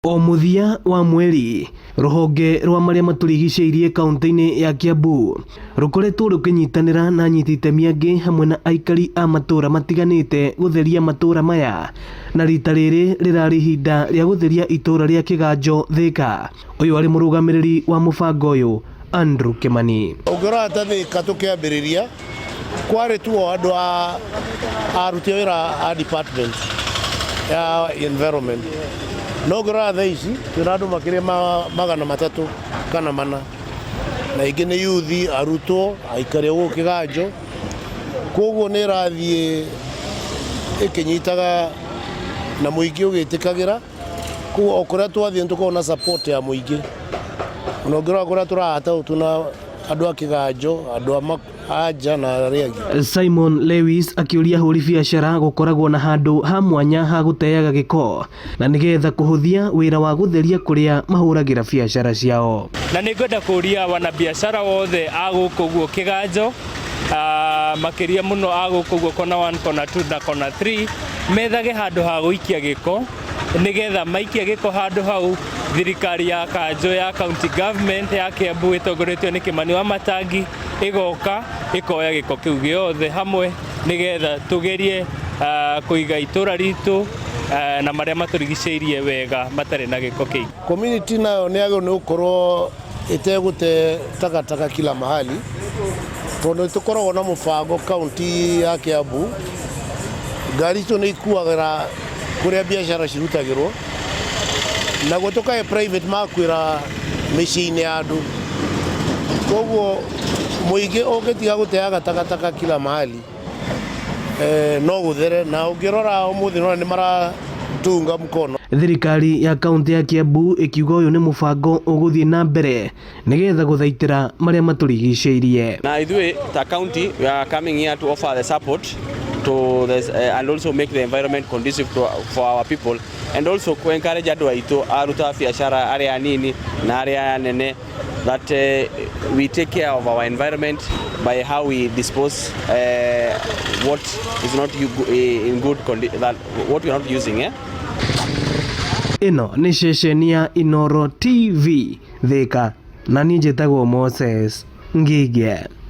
O muthia wa mweri ruhonge rwa maria maturigicĩirie kaunti-inĩ ya Kĩambu rukoretwo rukinyitanĩra na anyiti itemi angĩ hamwe na aikari a matura matiganĩte gũtheria matura maya, na rita rĩrĩ rĩrarĩ ihinda rĩa gũtheria itũra rĩa Kĩganjo Thika. Ũyũ arĩ mũrũgamĩrĩri wa mũbango ũyũ Andrew Kimani. Ũngĩrora ta Thika tũkĩambĩrĩria kwarĩ tu andũ aruti wĩra a department ya environment. No ngora thaa ici twĩna andũ makĩria magana matatũ kana mana, na ingĩ nĩ yuthi, arutwo, aikari gũkũ Kĩganjo. Koguo nĩ ĩrathiĩ ĩkĩnyitaga na mũingĩ ũgĩtĩkagĩra. Koguo o kũrĩa twathiĩ tũkoragwo na support ya mũingĩ. Na ũngĩrora kũrĩa tũrahata tuna andũ a Kĩganjo, andũ anja na arĩa angĩ. Simon Lewis akĩũria ahũri biacara gũkoragwo na handũ ha mwanya ha gũteaga gĩko na nĩgetha kũhũthia wĩra wa gũtheria kũrĩa mahũragĩra biacara ciao. Na nĩngwenda kũria wanabiacara wothe a gũkũ guo Kĩganjo, makĩria mũno a gũkũ guo kona 1, kona 2 na kona 3 methage handũ ha gũikia gĩko, nĩgetha maikia gĩko handũ hau thirikari ya Kanjo ya county government ya Kĩambu ĩtongoretio nĩ Kimani wa matangi ĩgoka ĩkoya gĩko kĩu gĩothe hamwe, nĩgetha tũgerie kũiga itũra ritũ na marĩa matũrigicĩirie wega matarĩ na gĩko kĩingĩ. Community nayo nĩ agĩrĩirwo nĩ gũkorwo ĩtegũte takataka kila mahali, tondũ tũkoragwo na mũbango kaunti ya Kĩambu, ngari icio nĩ ikuagĩra kũrĩa biacara cirutagĩrwo, naguo tũkahe private makwĩra mĩciĩ-inĩ ya andũ. Koguo mũingĩ ũngĩtiga gũteaga takataka kila mahali no gũthere, na ũngĩrora ũmũthĩ nĩ maratunga mkono. Thirikari ya kaunti ya Kĩambu ĩkiuga ũyũ nĩ mũbango ũgũthiĩ na mbere nĩgetha gũthaitĩra marĩa matũrigicĩirie. Na ithuĩ ta county we are coming here to offer the support to this, and also make the environment conducive for our people, and also to encourage andũ aitũ aruta biacara arĩa anini na arĩa anene that we take care of our environment by how we dispose what is not in good condition, that what we are not using. Ĩno nĩ ceceni ya Inooro TV Thika, na niĩ njĩtagwo Moses Ngige.